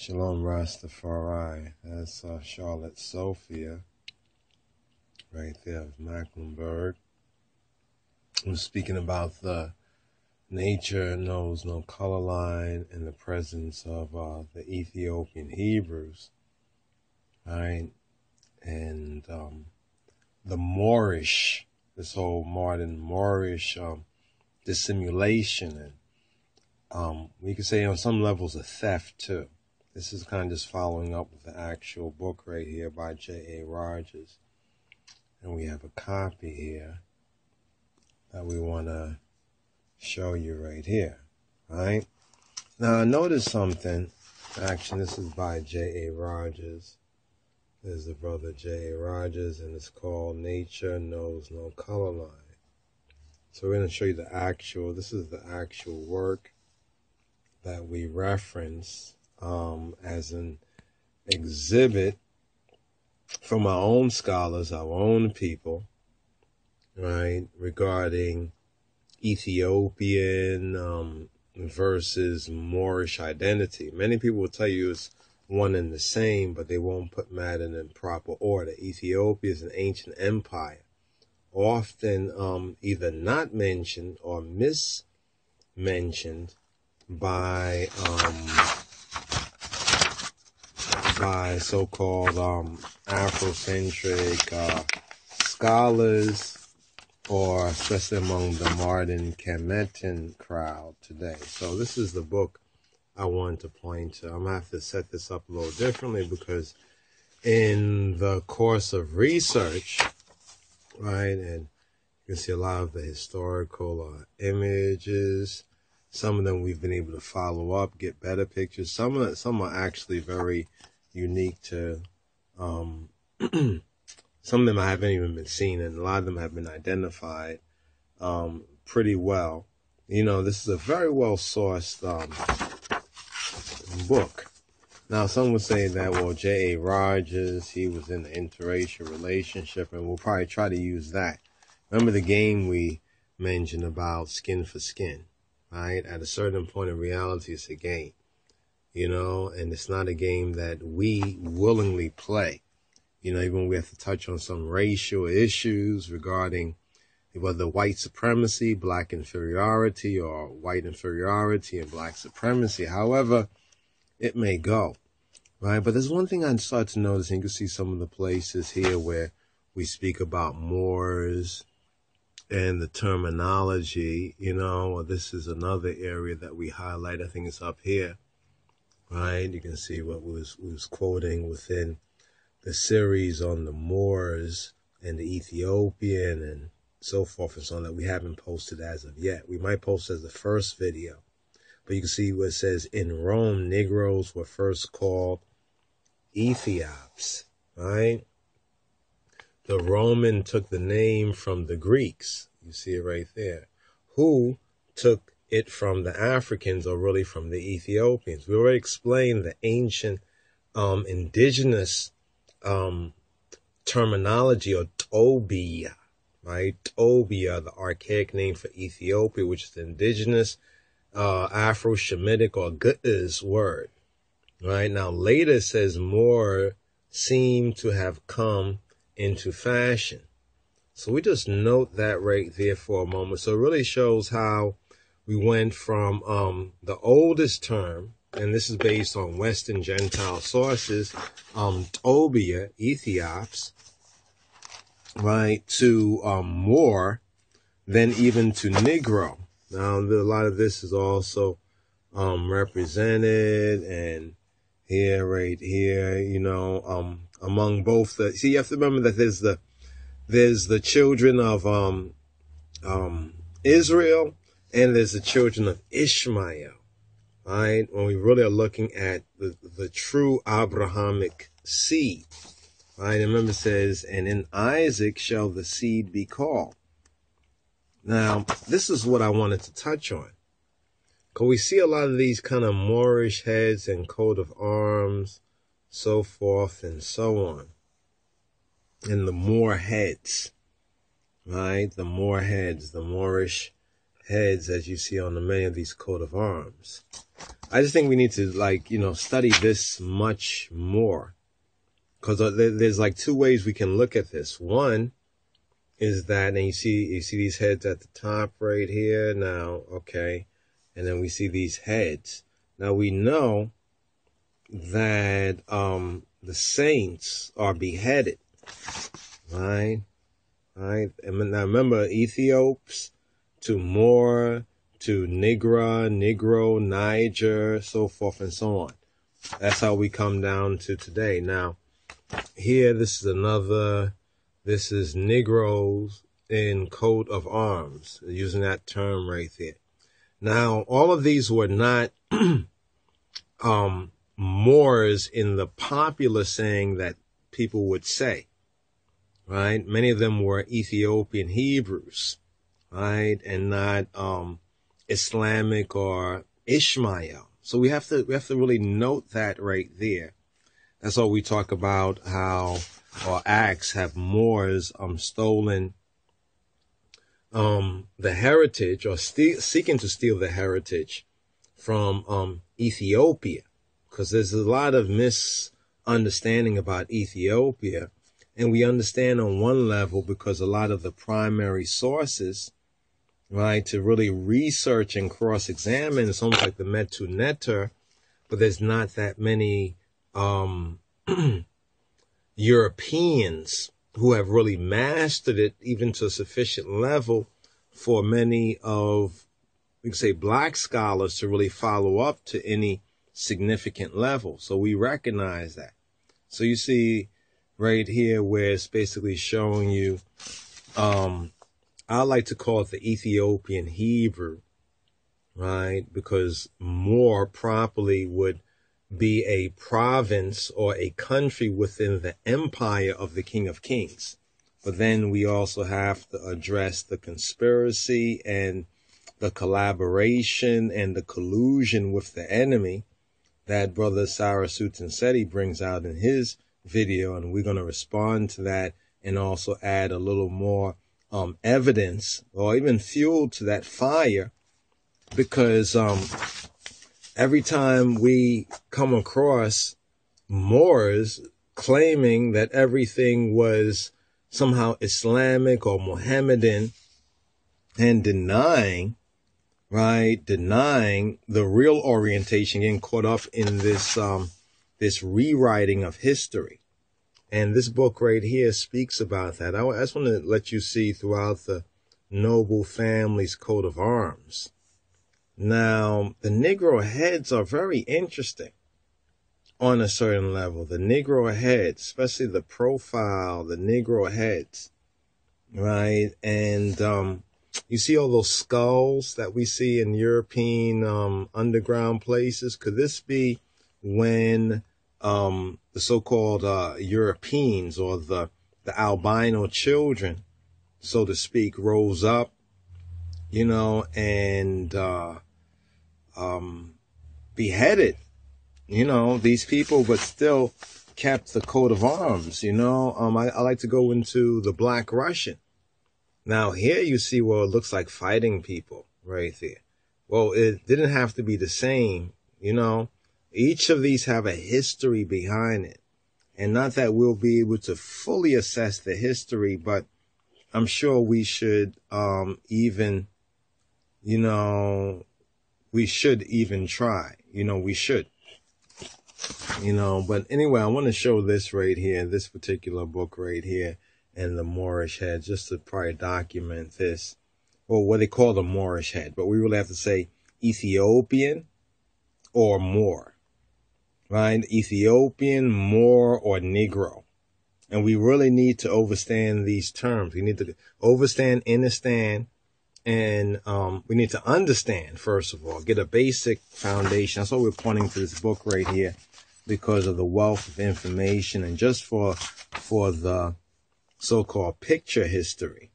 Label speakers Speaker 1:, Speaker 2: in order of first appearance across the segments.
Speaker 1: Shalom Rastafari. That's Charlotte Sophia, right there of Mecklenburg. We're speaking about the nature knows no color line in the presence of the Ethiopian Hebrews, right? And the Moorish, this whole modern Moorish dissimulation, and we could say on some levels a theft too. This is kind of just following up with the actual book right here by J.A. Rogers. And we have a copy here that we want to show you right here, right? Now, I noticed something. Actually, this is by J.A. Rogers. There's the brother J.A. Rogers, and it's called Nature Knows No Color Line. So we're going to show you the actual, this is the actual work that we reference as an exhibit from our own scholars, our own people, right, regarding Ethiopian versus Moorish identity. Many people will tell you it's one and the same, but they won't put matter in proper order. Ethiopia is an ancient empire, often either not mentioned or mismentioned by so-called Afrocentric scholars, or especially among the modern Kemetan crowd today. So this is the book I want to point to. I'm going to have to set this up a little differently because in the course of research, right, and you can see a lot of the historical images. Some of them we've been able to follow up, get better pictures. Some are actually very unique to, some of them I haven't even been seen, and a lot of them have been identified pretty well. You know, this is a very well-sourced book. Now, some would say that, well, J.A. Rogers, he was in an interracial relationship, and we'll probably try to use that. Remember the game we mentioned about skin for skin, right? At a certain point in reality, it's a game, you know, and it's not a game that we willingly play. You know, even we have to touch on some racial issues regarding whether white supremacy, black inferiority, or white inferiority and black supremacy, however it may go, right? But there's one thing I start to notice, and you can see some of the places here where we speak about Moors and the terminology, you know. This is another area that we highlight. I think it's up here, right? You can see what we was quoting within the series on the Moors and the Ethiopian and so forth and so on that we haven't posted as of yet. We might post as the first video. But you can see where it says, in Rome, Negroes were first called Ethiops, right? The Roman took the name from the Greeks. You see it right there. Who took it from the Africans, or really from the Ethiopians? We already explained the ancient indigenous terminology, or Tobia, right? Tobia, the archaic name for Ethiopia, which is the indigenous Afro-Shemitic or Guz word, right? Now later it says Moor seem to have come into fashion. So we just note that right there for a moment. So it really shows how we went from the oldest term, and this is based on Western Gentile sources, Tobia, Ethiops, right, to Moor, then even to Negro. Now, a lot of this is also represented, and here, right here, you know, among both the, see, you have to remember that there's the children of Israel, and there's the children of Ishmael, right? When we really are looking at the true Abrahamic seed, right? And remember it says, and in Isaac shall the seed be called. Now, this is what I wanted to touch on. Because we see a lot of these kind of Moorish heads and coat of arms, so forth and so on. And the Moor heads, right? The Moor heads, the Moorish heads as you see on the many of these coat of arms. I just think we need to, like, study this much more, because there's like two ways we can look at this. One is that, and you see these heads at the top right here now, okay, and then we see these heads. Now we know that the saints are beheaded, right? And now remember, Ethiops to Moor to Negro, Niger, so forth and so on. That's how we come down to today. Now, here, this is Negroes in coat of arms, using that term right there. Now, all of these were not Moors in the popular saying that people would say, right? Many of them were Ethiopian Hebrews, right? And not Islamic or Ishmael. So we have to really note that right there. That's all we talk about, how or Acts have Moors stolen the heritage, or seeking to steal the heritage from Ethiopia, because there's a lot of misunderstanding about Ethiopia, and we understand on one level because a lot of the primary sources, right, to really research and cross-examine, it's almost like the Metu Neter, but there's not that many Europeans who have really mastered it, even to a sufficient level for many of, we can say, black scholars to really follow up to any significant level. So we recognize that. So you see right here where it's basically showing you, I like to call it the Ethiopian Hebrew, right? Because more properly would be a province or a country within the empire of the King of Kings. But then we also have to address the conspiracy and the collaboration and the collusion with the enemy that Brother Sarasutin Seti brings out in his video. And we're going to respond to that and also add a little more evidence or even fuel to that fire, because every time we come across Moors claiming that everything was somehow Islamic or Mohammedan and denying the real orientation, getting caught up in this rewriting of history. And this book right here speaks about that. I just want to let you see throughout the noble family's coat of arms. Now, the Negro heads are very interesting on a certain level. The Negro heads, especially the profile, the Negro heads, right? And you see all those skulls that we see in European underground places. Could this be when the so-called Europeans, or the albino children, so to speak, rose up, and beheaded, these people, but still kept the coat of arms, I like to go into the Black Russian. Now here you see, well, it looks like fighting people right there. Well, it didn't have to be the same, Each of these have a history behind it. And not that we'll be able to fully assess the history, but I'm sure we should even try. We should. But anyway, I want to show this right here, this particular book right here, and the Moorish head, just to probably document this. Well, what they call the Moorish head, but we really have to say Ethiopian or Moor, right? Ethiopian, Moor, or Negro. And we really need to understand these terms. We need to understand, and we need to understand, first of all, get a basic foundation. That's why we're pointing to this book right here, because of the wealth of information, and just for the so-called picture history,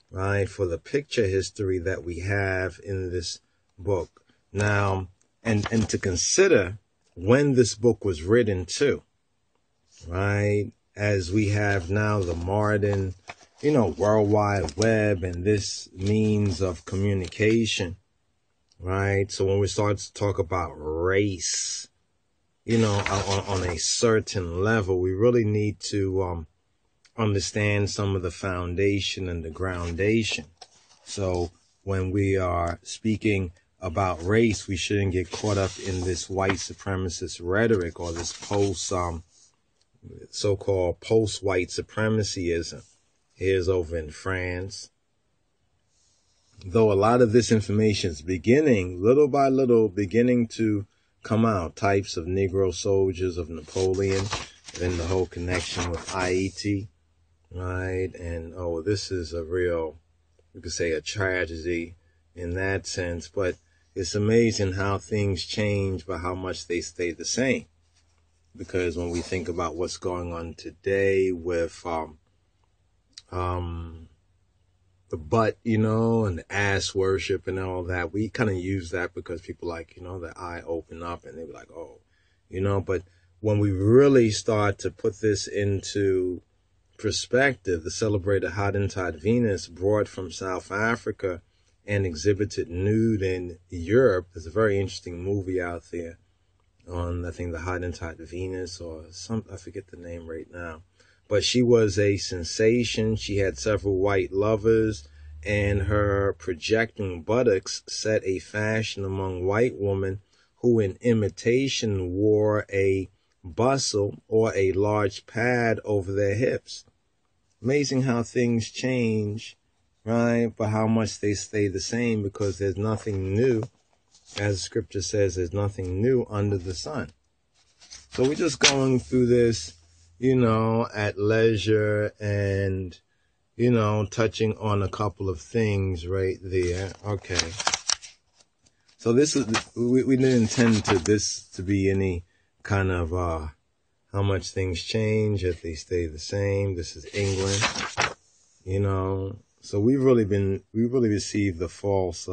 Speaker 1: right? For the picture history that we have in this book. Now, and to consider when this book was written too, right? As we have now the modern World Wide Web and this means of communication, right? So when we start to talk about race, on a certain level, we really need to understand some of the foundation and the groundation. So when we are speaking about race, we shouldn't get caught up in this white supremacist rhetoric or this so-called post-white supremacyism. Here's over in France. Though a lot of this information is beginning, little by little, beginning to come out. Types of Negro soldiers of Napoleon, then the whole connection with Haiti, right? And, this is a real, you could say, a tragedy in that sense. But it's amazing how things change, but how much they stay the same. Because when we think about what's going on today with the butt, and the ass worship and all that, we kind of use that because people like, their eye open up and they be like, oh, but when we really start to put this into perspective, the celebrated Hottentot Venus brought from South Africa and exhibited nude in Europe. There's a very interesting movie out there on, I think, the Hottentot Venus or I forget the name right now. But she was a sensation. She had several white lovers, and her projecting buttocks set a fashion among white women who in imitation wore a bustle or a large pad over their hips. Amazing how things change, right? But how much they stay the same, because there's nothing new. As scripture says, there's nothing new under the sun. So we're just going through this, at leisure and, touching on a couple of things right there. Okay. So this is, we didn't intend this to be any kind of, how much things change, if they stay the same. This is England, so we really received the false,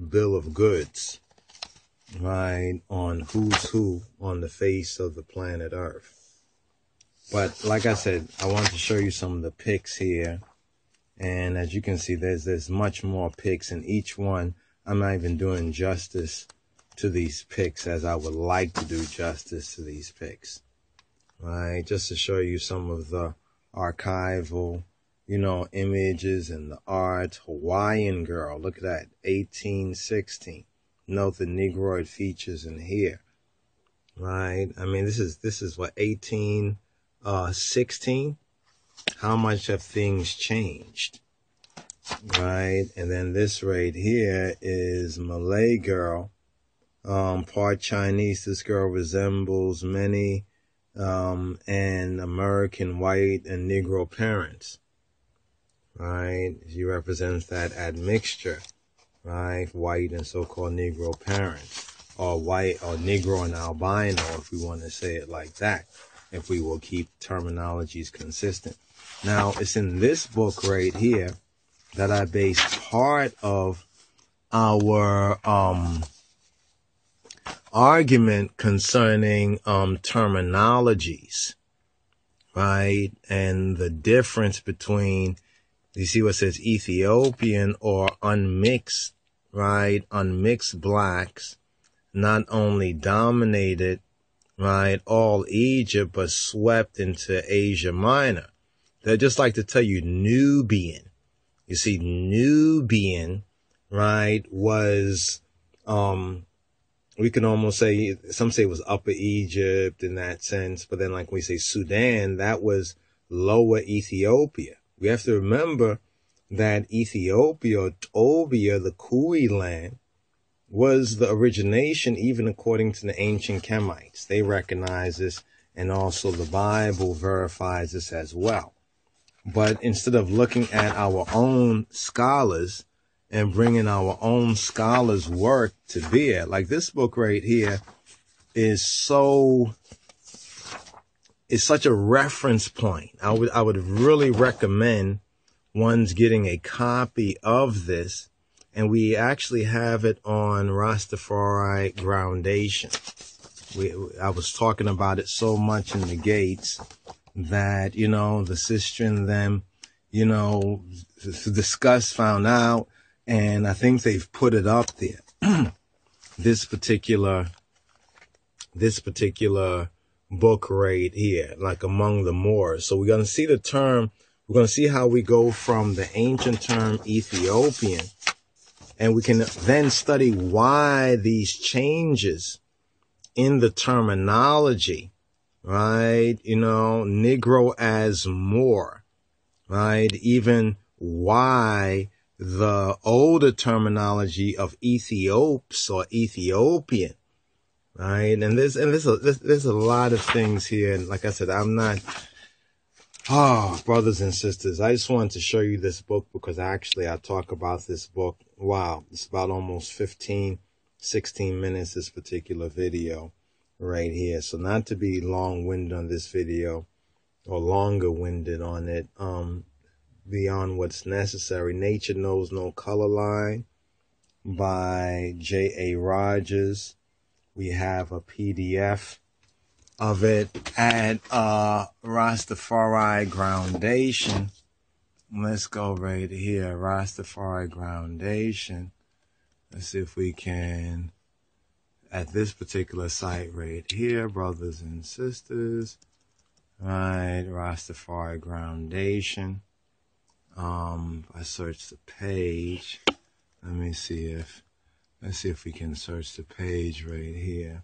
Speaker 1: bill of goods, right, on who's who on the face of the planet Earth. But like I said, I wanted to show you some of the pics here. And as you can see, there's much more pics in each one. I'm not even doing justice to these pics as I would like to do justice to these pics. Right? Just to show you some of the archival, images and the art. Hawaiian girl. Look at that. 1816. Note the Negroid features in here. Right? I mean, this is what, 1816? How much have things changed? Right? And then this right here is Malay girl, part Chinese. This girl resembles many and American white and Negro parents. Right? She represents that admixture, right? White and so-called Negro parents, or white or Negro and albino, if we want to say it like that, if we will keep terminologies consistent. Now, it's in this book right here that I based part of our argument concerning terminologies, right? And the difference between, you see what it says, Ethiopian or unmixed, right? Unmixed blacks not only dominated, right, all Egypt, but swept into Asia Minor. They just like to tell you Nubian. You see, Nubian, right, was, we can almost say, some say it was Upper Egypt in that sense, but then like when we say Sudan, that was Lower Ethiopia. We have to remember that Ethiopia, or Tobia, the Kui land, was the origination, even according to the ancient Kemites. They recognize this, and also the Bible verifies this as well. But instead of looking at our own scholars and bringing our own scholars' work to bear, like this book right here is such a reference point. I would really recommend one's getting a copy of this, and we actually have it on Rastafari Groundation. I was talking about it so much in the gates that, the sister and them, you know, discussed, found out, and I think they've put it up there. This particular book right here, like among the Moors. So we're going to see the term, we're going to see how we go from the ancient term Ethiopian, and we can then study why these changes in the terminology, right? You know, Negro as Moor, right? Even why the older terminology of Ethiops or Ethiopian, right? And there's a lot of things here. And like I said, I'm not, brothers and sisters, I just wanted to show you this book because actually I talk about this book. Wow. It's about almost 15, 16 minutes, this particular video right here. So not to be long-winded on this video or longer-winded on it, beyond what's necessary. Nature Knows No Color Line by J.A. Rogers. We have a PDF of it at Rastafari Groundation. Let's go right here, Rastafari Groundation. Let's see if we can, at this particular site right here, brothers and sisters, right, Rastafari Groundation. I search the page. Let's see if we can search the page right here.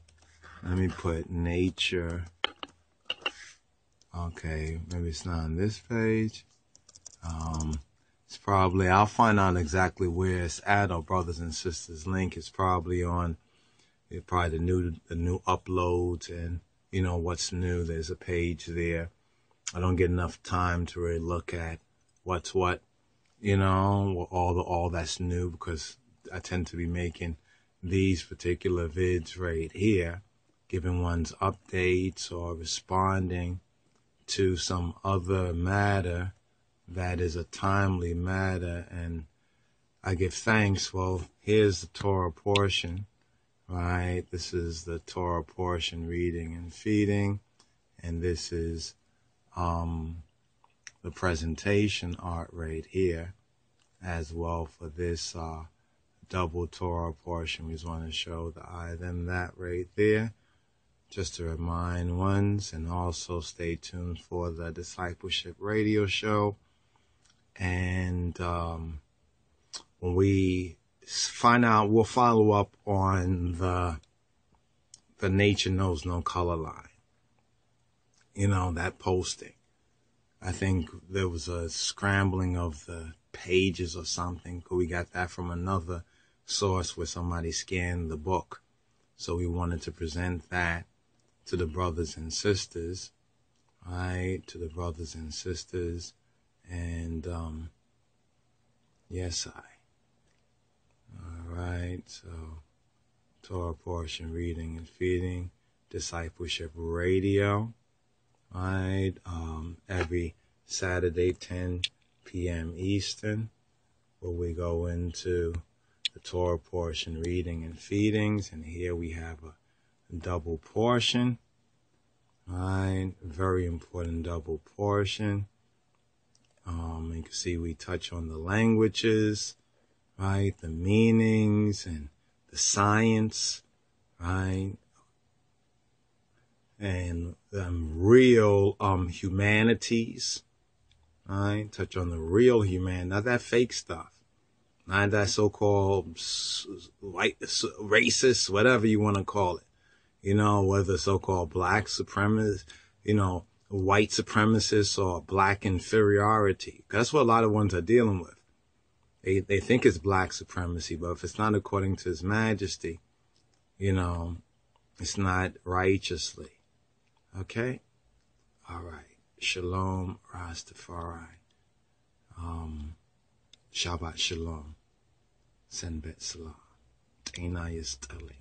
Speaker 1: Let me put nature. Okay, maybe it's not on this page. It's probably, I'll find out exactly where it's at. Our brothers and sisters link is probably on probably the new uploads and you know what's new. There's a page there. I don't get enough time to really look at what's what, you know, all that's new because I tend to be making these particular vids right here, giving one's updates or responding to some other matter that is a timely matter, and I give thanks. Well, here's the Torah portion, right? This is the Torah portion, reading and feeding, and this is the presentation art right here as well for this double Torah portion. We just want to show the I, them, that right there, just to remind ones, and also stay tuned for the Discipleship Radio Show. And when we find out, we'll follow up on the Nature Knows No Color Line. You know, that posting. I think there was a scrambling of the pages or something. We got that from another source where somebody scanned the book. So we wanted to present that to the brothers and sisters, right? To the brothers and sisters. And, yes, all right. So Torah portion, reading and feeding, Discipleship Radio, right? Every Saturday, 10 p.m. Eastern, where we go into the Torah portion, reading and feedings. And here we have a double portion, right? Very important double portion. You can see we touch on the languages, right? The meanings and the science, right? And real humanities, right? Touch on the real human, not that fake stuff, not that so-called white racist, whatever you want to call it. You know, whether so-called black supremacists, you know, white supremacists or black inferiority. That's what a lot of ones are dealing with. They think it's black supremacy, but if it's not according to His Majesty, you know, it's not righteously. Okay? All right. Shalom, Rastafari. Shabbat Shalom. Senbet Salam. Ainayas Tali.